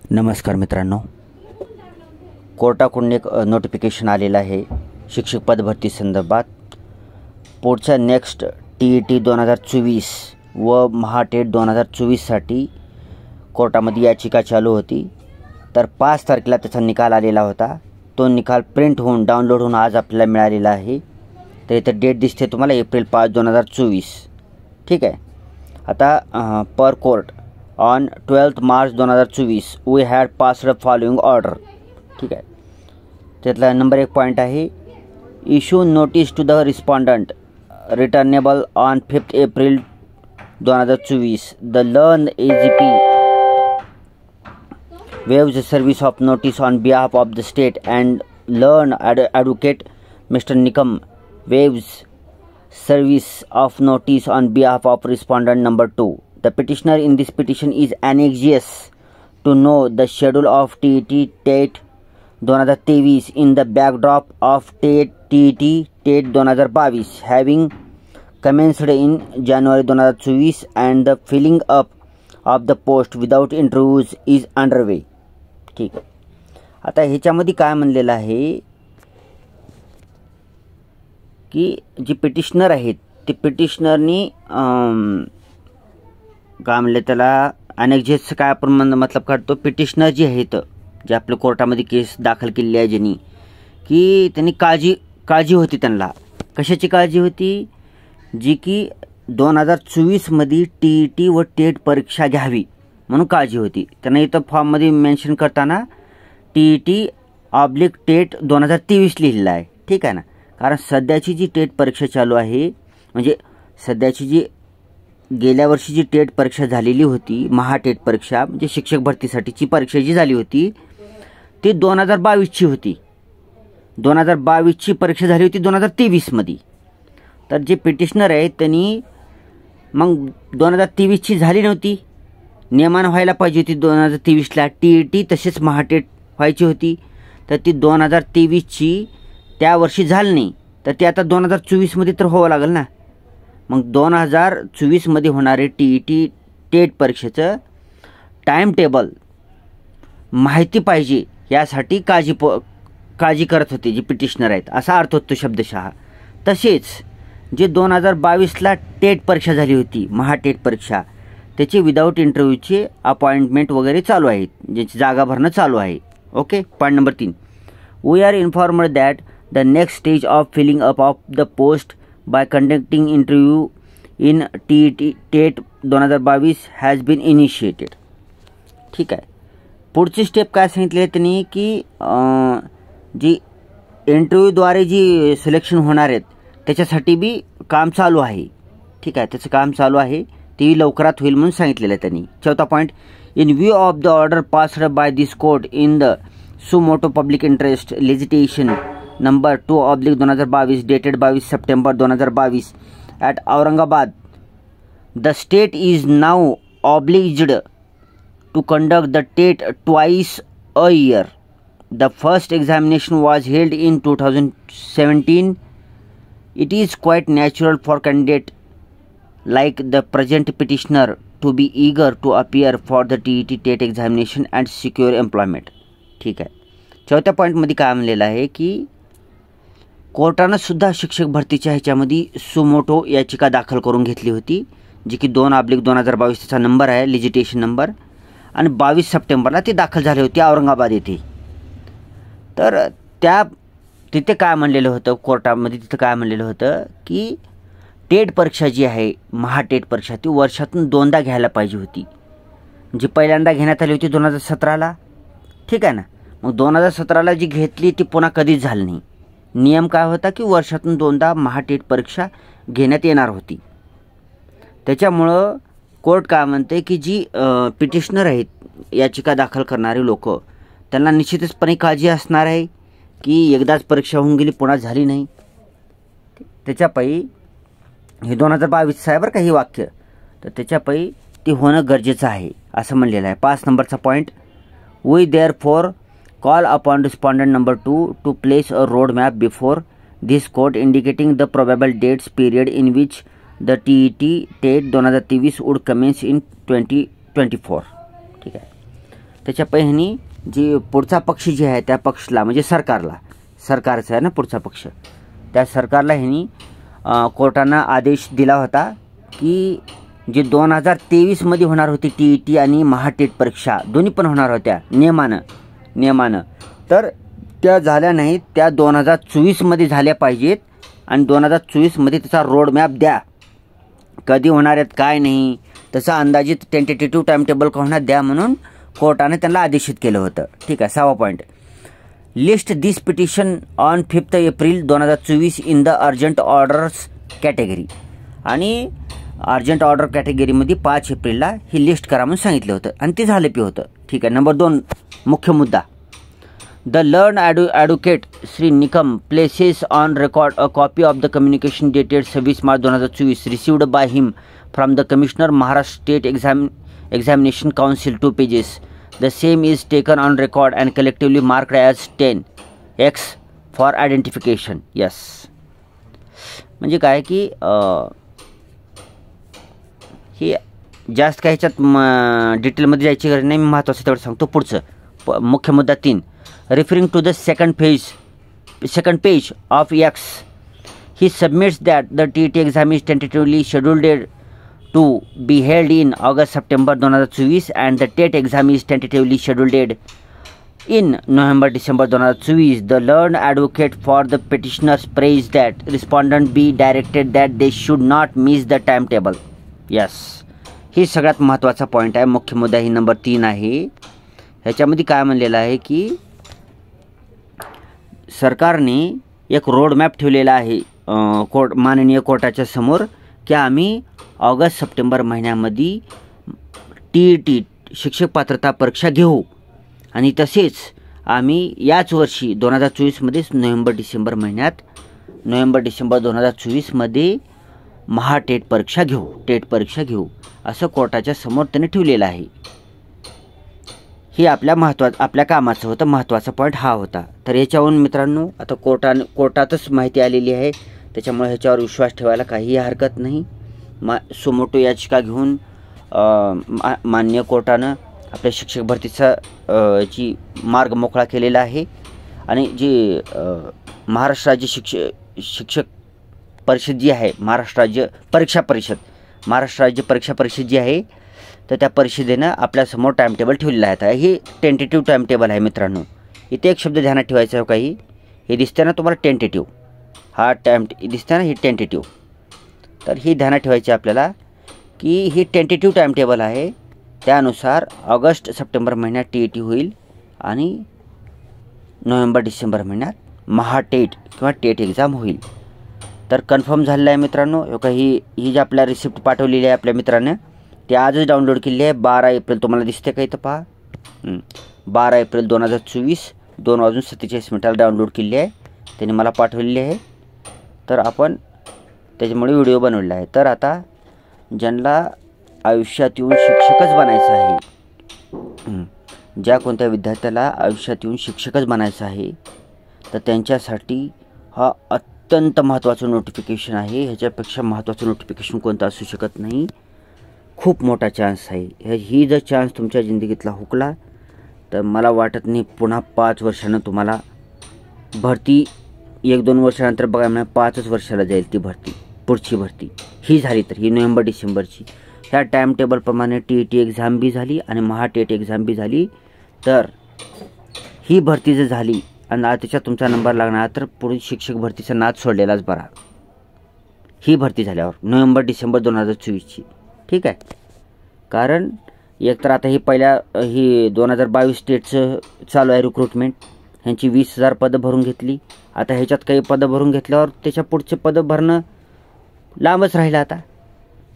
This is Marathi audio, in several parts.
नमस्कार मित्रांनो, कोर्टाकडून एक नोटिफिकेशन आलेलं आहे शिक्षक पद भरती संदर्भात. पुढच्या नेक्स्ट TET 2024 व महाटेट 2024साठी कोर्टामध्ये याचिका चालू होती. तर 5 तारखेला त्याचा निकाल आलेला होता. तो निकाल प्रिंट होऊन डाउनलोड होऊन आज आपल्याला मिळालेला आहे. तर इथं डेट दिसते तुम्हाला एप्रिल 5, 2024. ठीक आहे. आता per court on 12th March 2024 we had passed following order. ठीक आहे. त्यातला नंबर 1 पॉईंट आहे, issue notice to the respondent returnable on 5th April 2024. The learned AGP waives the service of notice on behalf of the state and learn advocate Mr. Nikam waives service of notice on behalf of respondent number 2. The petitioner in this petition is anxious to know the schedule of TET 2023 in the backdrop of TET 2022 having commenced in January 2024 and the filling up of the post without interviews is underway. ठीक आहे. आता ह्याच्यामध्ये काय म्हणलेलं आहे की जी पिटिशनर आहेत ते पिटिशनरनी काय म्हणले त्याला अनेक्झेसचं काय आपण मतलब काढतो. पिटिशनर जी आहेत जे आपल्या कोर्टामध्ये केस दाखल केलेली आहे ज्यांनी की त्यांनी काळजी होती. त्यांना कशाची काळजी होती? जी की 2024मध्ये TET व टेट परीक्षा घ्यावी म्हणून काळजी होती. त्यांना इथं फॉर्ममध्ये मेन्शन करताना TET/टेट 2023 लिहिलेलं आहे. ठीक आहे ना. कारण सध्याची जी टेट परीक्षा चालू आहे, म्हणजे सध्याची जी गेल्या वर्षी जी टेट परीक्षा झालेली होती, महाटेट परीक्षा म्हणजे शिक्षक भरतीसाठीची परीक्षा जी झाली होती ती 2022ची होती. 2022ची परीक्षा झाली होती 2023मध्ये. तर जे पिटिशनर आहेत त्यांनी मग 2023ची झाली नव्हती, नियमानं व्हायला पाहिजे होती 2023ला TET तसेच महाटेट व्हायची होती. तर ती 2023ची त्या वर्षी झाली नाही, तर ती आता 2024मध्ये तर व्हावं लागेल ना. मग 2024मध्ये होणारे TET टेट परीक्षेचं टाईम टेबल माहिती पाहिजे यासाठी काळजी करत होते जे पिटिशनर आहेत, असा अर्थ होतो शब्दशः. तसेच जे 2022ला टेट परीक्षा झाली होती, महाटेट परीक्षा, त्याचे विदाऊट इंटरव्ह्यूचे अपॉइंटमेंट वगैरे चालू आहेत, ज्याची जागा भरणं चालू आहे. Okay. Point number 3, we are informed that the next stage of filling up of the post by conducting interview in TET TET 2022 has been initiated. ठीक आहे. पुढची स्टेप काय सांगितली आहे त्यांनी की जी इंटरव्ह्यूद्वारे जी सिलेक्शन होणार आहेत त्याच्यासाठी बी काम चालू आहे. ठीक आहे. त्याचं काम चालू आहे, ते लवकरात होईल म्हणून सांगितलेलं आहे त्यांनी. 4था point, in view of the order passed by this court in the suo motu public interest litigation number 2/2022 dated 22 September 2022 at Aurangabad, the state is now obliged to conduct the TET twice a year. The first examination was held in 2017. It is quite natural for candidate like the present petitioner to be eager to appear for the TET TET examination and secure employment. ठीक आहे. 4थ्या पॉईंटमध्ये काय म्हणलेलं आहे की कोर्टानं सुद्धा शिक्षक भरतीच्या ह्याच्यामध्ये सुमोटो याचिका दाखल करून घेतली होती, जी की 2/2022 त्याचा नंबर आहे, लिजिटेशन नंबर, आणि 22 सप्टेंबरला ती दाखल झाली होती औरंगाबाद येथे. तर तिथे काय म्हणलेलं होतं कोर्टामध्ये, तिथं काय म्हणलेलं होतं की टेट परीक्षा जी आहे, महाटेट परीक्षा, ती वर्षातून 2दा घ्यायला पाहिजे होती. जी पहिल्यांदा घेण्यात आली होती 2017ला. ठीक आहे ना. मग 2017ला जी घेतली ती पुन्हा कधीच झाली नाही. नियम काय होता की वर्षातून 2दा महाटेट परीक्षा घेण्यात येणार होती. त्याच्यामुळं कोर्ट काय म्हणते की जी पिटिशनर आहेत, याचिका दाखल करणारे लोक, त्यांना निश्चितचपणे काळजी असणार आहे की एकदाच परीक्षा होऊन गेली, पुन्हा झाली नाही. त्याच्यापायी हे 2022 आहे बरं का हे वाक्य, तर त्याच्यापायी ती होणं गरजेचं आहे असं म्हणलेलं आहे. 5 नंबरचा point, we therefore call upon respondent number 2 to place a roadmap before this court indicating the probable dates period in which the TET TET 2023 would commence in 2024. ठीक आहे. त्याच्या पहिनी जी पुढचा पक्ष जे आहे त्या पक्षला म्हणजे सरकारचा आहे ना पुढचा पक्ष, त्या सरकारला ह्यांनी कोर्टानं आदेश दिला होता की जे 2023मध्ये होणार होती TET आणि महाटेट परीक्षा दोन्ही पण होणार होत्या नियमानं, तर त्या झाल्या नाहीत, त्या 2024मध्ये झाल्या पाहिजेत आणि 2024मध्ये त्याचा रोडमॅप द्या, कधी होणार आहेत काय नाही, तसा अंदाजित टेंटेटिव्ह टाइम टेबल का होणार द्या म्हणून कोर्टाने त्यांना आदेशित केलं होतं. ठीक आहे. 6वा point, list this petition on 5 April 2024 in the urgent orders category. आणि अर्जंट ऑर्डर कॅटेगरीमध्ये 5 एप्रिलला ही लिस्ट करा म्हणून सांगितलं होतं आणि ते झालं पी होतं. ठीक आहे. नंबर 2 मुख्य मुद्दा, the learn advocate Shri Nikam places on record a copy of the communication dated 26 March 2024 received by him from the commissioner Maharashtra state examination council 2 pages. The same is taken on record and collectively marked as 10x for identification. Yes. म्हणजे काय की हे जास्त काय ह्याच्यात डिटेलमध्ये जायची गरज नाही, मी महत्त्वाचं तेवढं सांगतो. पुढचं मुख्य मुद्दा 3, referring to the second page of X, he submits that the TET exam is tentatively scheduled to be held in August-September 2024 and the TET exam is tentatively scheduled in November-December 2024. The learned advocate for the petitioners praised that respondent be directed that they should not miss the timetable. Yes. ही सगळ्यात महत्त्वाचा पॉईंट आहे. मुख्य मुद्दा ही नंबर 3 आहे. ह्याच्यामध्ये काय म्हणलेलं आहे की सरकारने एक रोडमॅप ठेवलेला आहे माननीय कोर्टाच्या समोर की आम्ही ऑगस्ट-सप्टेंबर महिन्यामध्ये TET शिक्षक पात्रता परीक्षा घेऊ आणि तसेच आम्ही याच वर्षी 2024मध्येच नोव्हेंबर-डिसेंबर 2024मध्ये महाटेट परीक्षा घेऊ असं कोर्टाच्या समोर त्याने ठेवलेलं आहे. ही आपल्या कामाचं होतं, महत्त्वाचा पॉईंट हा होता. तर याच्यावरून मित्रांनो आता कोर्टातच माहिती आलेली आहे, त्याच्यामुळे ह्याच्यावर विश्वास ठेवायला काहीही हरकत नाही. सुमोटो याचिका घेऊन मान्य कोर्टानं आपल्या शिक्षक भरतीचा जी मार्ग मोकळा केलेला आहे आणि जी महाराष्ट्र राज्य शिक्षक परिषद जी आहे, महाराष्ट्र राज्य परीक्षा परिषद जी आहे, तर त्या परिषदेनं आपल्यासमोर टाईमटेबल ठेवलेलं आहे. हे टेंटेटिव्ह टाईमटेबल आहे मित्रांनो. इथे एक शब्द ध्यानात ठेवायचा आहे काही, हे दिसतं ना तुम्हाला टेंटेटिव्ह, हा दिसतं ना ही टेंटेटिव्ह, तर ही ध्यानात ठेवायची आपल्याला की ही टेंटेटिव्ह टाईमटेबल आहे. त्यानुसार ऑगस्ट-सप्टेंबर महिन्यात TET होईल आणि नोव्हेंबर-डिसेंबर महिन्यात महाटेट किंवा टेट एक्झाम होईल. तर कन्फर्म झालेलं आहे मित्रांनो. ही जी आपल्या रिसिप्ट पाठवलेली आहे आपल्या मित्रानं, ती आजच डाउनलोड केली आहे. 12 एप्रिल तुम्हाला दिसते का इथं पहा, 12 एप्रिल 2024 2:47 डाउनलोड केली आहे, त्यांनी मला पाठवलेली आहे. तर आपण त्याच्यामुळे व्हिडिओ बनवलेला आहे. तर आता ज्यांना आयुष्यात येऊन शिक्षकच बनायचं आहे, ज्या कोणत्या विद्यार्थ्याला आयुष्यात येऊन शिक्षकच बनायचं आहे, तर त्यांच्यासाठी हा अत्यंत महत्त्वाचं नोटिफिकेशन आहे. ह्याच्यापेक्षा महत्त्वाचं नोटिफिकेशन कोणतं असू शकत नाही. खूप मोठा चान्स आहे. ही जर चान्स तुमच्या जिंदगीतला हुकला तर मला वाटत नाही पुन्हा 5 वर्षानं तुम्हाला भरती 1-2 वर्षानंतर बघा मला 5च वर्षाला जाईल ती भरती, पुढची भरती ही झाली तर ही नोव्हेंबर-डिसेंबरची. ह्या टाईम टेबलप्रमाणे TET एक्झाम बी झाली आणि महाटेट एक्झाम बी झाली, तर ही भरती जर झाली आणि त्याच्यात तुमचा नंबर लागणार तर पुढे शिक्षक भरतीचा नाद सोडलेलाच बरा. ही भरती झाल्यावर नोव्हेंबर-डिसेंबर 2024ची. ठीक आहे. कारण एकतर आता ही 2022 स्टेटचं चालू आहे रिक्रुटमेंट, ह्यांची 20,000 पदं भरून घेतली. आता ह्याच्यात काही पदं भरून घेतल्यावर त्याच्या पुढचे पदं भरणं लांबच राहिलं. आता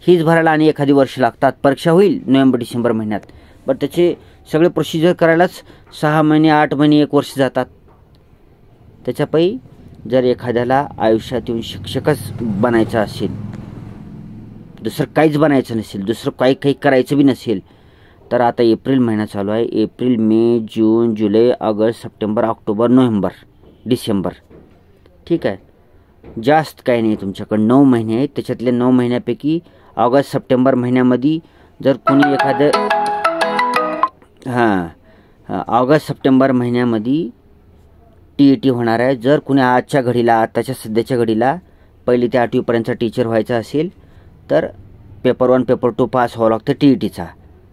हीच भरायला आणि एखादी वर्ष लागतात. परीक्षा होईल नोव्हेंबर-डिसेंबर महिन्यात, बट त्याचे सगळे प्रोसिजर करायलाच 6 महिने 8 महिने 1 वर्ष जातात. त्याच्यापायी जर एखाद्याला आयुष्यात येऊन शिक्षकच बनायचं असेल, दुसरं काहीच बनायचं नसेल, दुसरं काही करायचं बी नसेल, तर आता एप्रिल महिना चालू आहे. एप्रिल, मे, जून, जुलै, ऑगस्ट, सप्टेंबर, ऑक्टोबर, नोव्हेंबर, डिसेंबर. ठीक आहे. जास्त काही नाही तुमच्याकडं, 9 महिने आहेत. त्याच्यातले 9 महिन्यापैकी ऑगस्ट-सप्टेंबर महिन्यामध्ये जर कोणी एखादं ऑगस्ट सप्टेंबर महिन्यामध्ये TET होणार आहे. जर कुणी आताच्या सध्याच्या घडीला 1ली ते 8वीपर्यंतचा टीचर व्हायचा असेल तर पेपर 1 पेपर 2 पास व्हावं लागतं TETचा.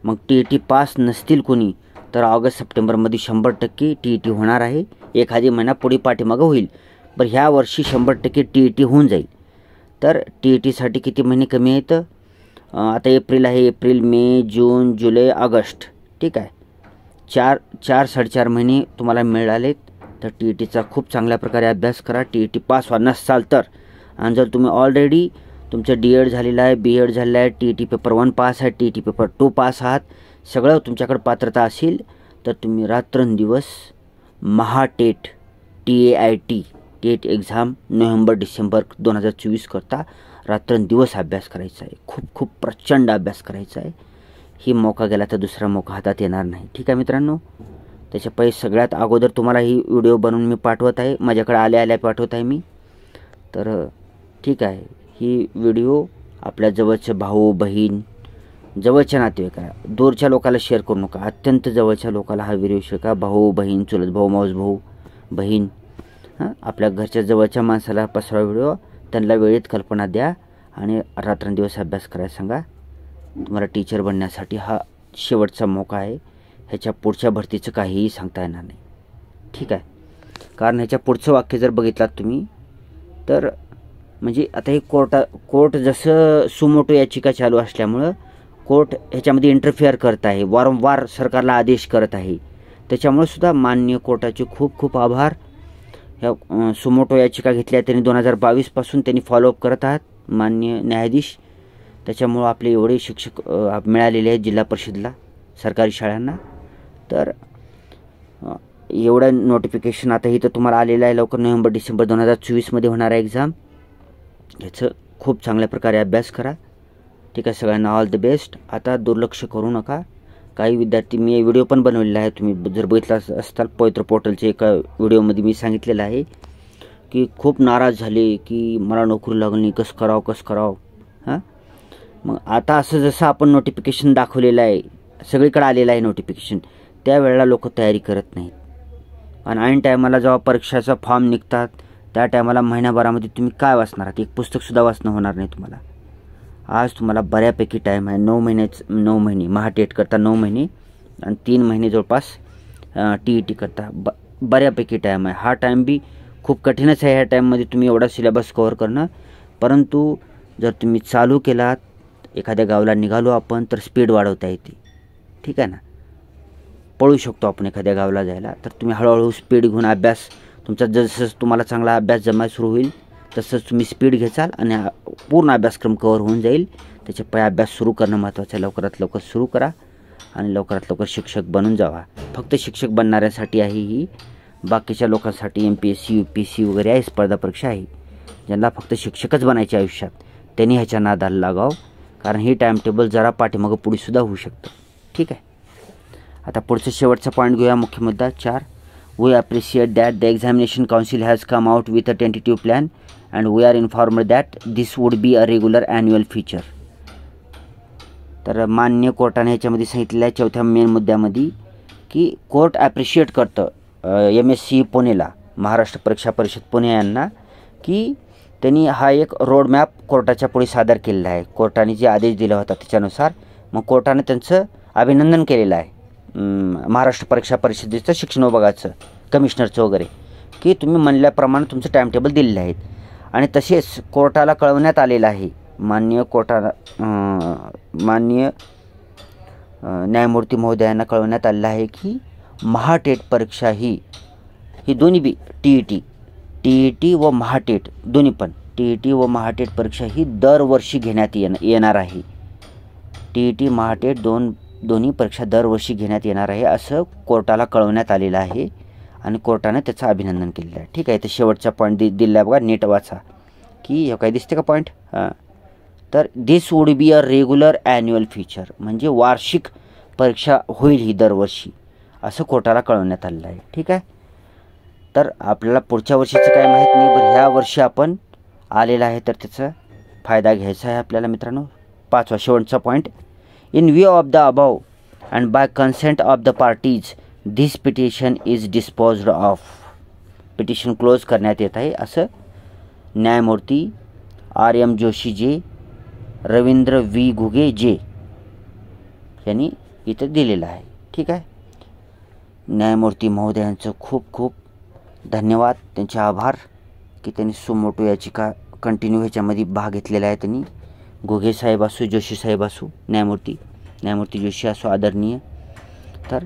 मग TET पास नसतील कुणी तर ऑगस्ट सप्टेंबरमध्ये 100% TET होणार आहे. एखादी महिना पुढे पाठीमागं होईल, पण ह्या वर्षी 100% TET होऊन जाईल. तर TETसाठी किती महिने कमी आहेत? आता एप्रिल आहे, एप्रिल मे जून जुलै ऑगस्ट, ठीक आहे. 4-4.5 महिने तुम्हाला मिळालेत. तर TETचा खूप चांगल्या प्रकारे अभ्यास करा. TET पास व्हा नसाल तर. आणि जर तुम्ही ऑलरेडी तुमचं D.Ed झालेलं आहे, B.Ed झालेलं आहे, TET पेपर 1 पास आहे, TET पेपर 2 पास आहात, सगळं तुमच्याकडे पात्रता असेल तर तुम्ही रात्रंदिवस Mahatet TAIT TET exam November-December 2024 करता रात्रंदिवस अभ्यास करायचा आहे. खूप खूप प्रचंड अभ्यास करायचा आहे. ही मौका गेला तर दुसरा मौका हातात येणार नाही. ठीक आहे मित्रांनो. त्याच्या पहिले सगळ्यात अगोदर तुम्हाला ही व्हिडिओ बनवून मी पाठवत आहे. माझ्याकडे आल्या पाठवत आहे मी. तर ठीक आहे, ही व्हिडिओ आपल्या जवळचे भाऊ बहीण, जवळच्या नातेवाईकाला, दूरच्या लोकांना शेअर करू नका. अत्यंत जवळच्या लोकांना हा व्हिडिओ शेअर करा. भाऊ बहीण, चुलत भाऊ, मावस भाऊ, बहीण, आपल्या घरच्या जवळच्या माणसाला पसरा व्हिडिओ. त्यांना वेळेत कल्पना द्या आणि रात्रंदिवस अभ्यास करायला सांगा. तुम्हाला टीचर बनण्यासाठी हा शेवटचा मौका आहे. ह्याच्या पुढच्या भरतीचं काहीही सांगता येणार नाही. ठीक आहे. कारण ह्याच्या पुढचं वाक्य जर बघितलात तुम्ही तर म्हणजे आता हे कोर्ट जसं सुमोटो याचिका चालू असल्यामुळं कोर्ट ह्याच्यामध्ये इंटरफेअर करत आहे, वारंवार सरकारला आदेश करत आहे. त्याच्यामुळे सुद्धा माननीय कोर्टाचे खूप खूप आभार. ह्या सुमोटो याचिका घेतल्या त्यांनी 2022पासून त्यांनी फॉलोअप करत आहात माननीय न्यायाधीश. त्याच्यामुळं आपले एवढे शिक्षक मिळालेले आहेत जिल्हा परिषदला, सरकारी शाळांना. तर एवढं नोटिफिकेशन आता इथं तुम्हाला आलेलं आहे. लवकर नोव्हेंबर-डिसेंबर 2024मध्ये होणार आहे एक्झाम. याचं खूप चांगल्या प्रकारे अभ्यास करा. ठीक आहे. सगळ्यांना ऑल द बेस्ट. आता दुर्लक्ष करू नका. काही विद्यार्थी, मी व्हिडिओ पण बनवलेला आहे, तुम्ही जर बघितला असताल पवित्र पोर्टलचे एका व्हिडिओमध्ये मी सांगितलेलं आहे की खूप नाराज झाले की मला नोकरी लागली नाही, कसं करावं. मग आता असं जसं आपण नोटिफिकेशन दाखवलेलं आहे, सगळीकडे आलेलं आहे नोटिफिकेशन, त्यावेळेला लोक तयारी करत नाहीत. आणि ऐन टायमाला जेव्हा परीक्षाचा फॉर्म निघतात त्या टायमाला महिन्याभरामध्ये तुम्ही काय वाचणार आहात? एक पुस्तकसुद्धा वाचणं होणार नाही तुम्हाला. आज तुम्हाला बऱ्यापैकी टाईम आहे. 9 महिने महाटेट करता 9 महिने आणि 3 महिने जवळपास TET करता. बऱ्यापैकी टाईम आहे. हा टाईम बी खूप कठीणच आहे. ह्या टाईममध्ये तुम्ही एवढा सिलेबस कव्हर करणं. परंतु जर तुम्ही चालू केलात, एखाद्या गावाला निघालो आपण तर स्पीड वाढवता येते. ठीक आहे ना. पळू शकतो आपण एखाद्या गावाला जायला. तर तुम्ही हळूहळू स्पीड घेऊन अभ्यास तुमचा जसं तुम्हाला चांगला अभ्यास जमायला सुरू होईल तसंच तुम्ही स्पीड घेचाल आणि पूर्ण अभ्यासक्रम कव्हर होऊन जाईल. त्याच्या पहिले अभ्यास सुरू करणं महत्त्वाचं आहे. लवकरात लवकर सुरू करा आणि लवकरात लवकर शिक्षक बनून जावा. फक्त शिक्षक बनणाऱ्यांसाठी आहे ही. बाकीच्या लोकांसाठी MPSC UPSC वगैरे आहे, स्पर्धा परीक्षा आहे. ज्यांना फक्त शिक्षकच बनायचे आयुष्यात त्यांनी ह्याच्या नादाला लागावं. कारण ही टाईम टेबल जरा पाठीमागं पुढेसुद्धा होऊ शकतं. ठीक आहे. आता पुढचं शेवटचा पॉईंट घेऊया. मुख्य मुद्दा 4. We appreciate that the examination council has come out with a tentative plan and we are informed that this would be a regular annual feature. तर मान्य कोर्टाने ह्याच्यामध्ये सांगितलेलं आहे 4थ्या मेन मुद्द्यामध्ये की कोर्ट ॲप्रिशिएट करतं MSC पुणेला, महाराष्ट्र परीक्षा परिषद पुणे यांना, की त्यांनी हा एक रोडमॅप कोर्टाच्या पुढे सादर केलेला आहे. कोर्टाने जे आदेश दिला होता त्याच्यानुसार मग कोर्टाने त्यांचं अभिनंदन केलेलं आहे. महाराष्ट्र परीक्षा परिषदेचं शिक्षण विभागाचं कमिशनरचं वगैरे, की तुम्ही म्हणल्याप्रमाणे तुमचं टाईम टेबल दिलेलं आहे. आणि तसेच कोर्टाला कळवण्यात आलेलं आहे, माननीय न्यायमूर्ती महोदयांना कळवण्यात आलेलं आहे की महाटेट परीक्षा ही दोन्ही बी TET व महाटेट दोन्ही पण TET व महाटेट परीक्षा ही दरवर्षी घेण्यात येणार आहे. TET महाटेट दोन्ही परीक्षा दरवर्षी घेण्यात येणार आहे असं कोर्टाला कळवण्यात आलेलं आहे आणि कोर्टाने त्याचं अभिनंदन केलेलं आहे. ठीक आहे. तर शेवटचा पॉईंट दिला बघा, नीट वाचा की हे काय दिसते का पॉईंट. तर this would be a regular annual feature, म्हणजे वार्षिक परीक्षा होईल ही दरवर्षी असं कोर्टाला कळवण्यात आलेलं आहे. ठीक आहे. तर आपल्याला पुढच्या वर्षीचं काय माहीत नाही, पण ह्या वर्षी आपण आलेलं आहे तर त्याचा फायदा घ्यायचा आहे आपल्याला मित्रांनो. 5वा शेवटचा point. In view of the above and by consent of the parties this petition is disposed of. Petition close करण्यात येत आहे असं न्यायमूर्ती R.M. जोशी जे, रवींद्र V. घुगे जे यांनी इथं दिलेलं आहे. ठीक आहे. न्यायमूर्ती महोदयांचं खूप खूप धन्यवाद, त्यांचे आभार की त्यांनी सुमोटो याचिका कंटिन्यू ह्याच्यामध्ये भाग घेतलेला आहे. त्यांनी घुगे साहेब असो, जोशी साहेब असो, न्यायमूर्ती जोशी असो आदरणीय. तर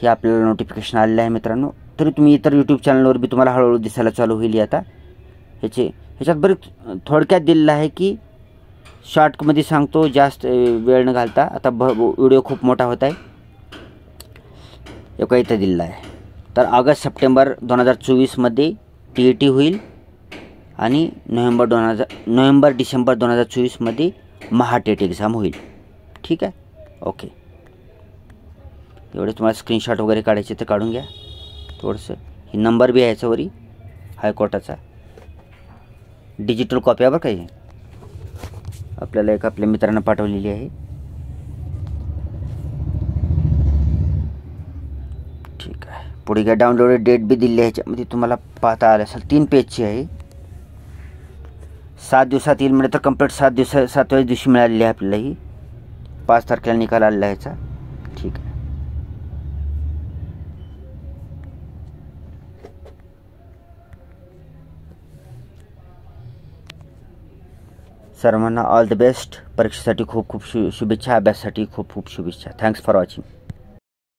हे आपल्याला नोटिफिकेशन आलेलं आहे मित्रांनो. तरी तुम्ही इतर यूट्यूब चॅनलवर बी तुम्हाला हळूहळू दिसायला चालू होईल. आता ह्याच्यात बरेच थोडक्यात दिलेलं आहे की शॉर्टमध्ये सांगतो, जास्त वेळ न घालता. आता व्हिडिओ खूप मोठा होत आहे. एका इथं दिलेलं आहे. तर ऑगस्ट सप्टेंबर 2024मध्ये TET होईल आणि नोव्हेंबर डिसेंबर 2024मध्ये महाटेट एक्झाम होईल. ठीक आहे. ओके. एवढे तुम्हाला स्क्रीनशॉट वगैरे काढायचे तर काढून घ्या. थोडंसं हे नंबर बी आहे याच्यावरी हायकोर्टाचा, डिजिटल कॉपी आहे बरं काही आपल्याला एक आपल्या मित्रांना पाठवलेली आहे. ठीक आहे. पुढे काय डाउनलोडेड डेट बी दिली आहे ह्याच्यामध्ये तुम्हाला पाहता आलं असेल. 3 पेजची आहे. 7 दिवसात येईल म्हणजे तर कंप्लीट 7व्या दिवशी मिळालेली आहे आपल्याला ही. 5 तारखेला निकाल आलेला आहे याचा. ठीक आहे. सर्वांना ऑल द बेस्ट. परीक्षेसाठी खूप खूप शुभेच्छा. अभ्यासासाठी खूप खूप शुभेच्छा. Thanks for watching.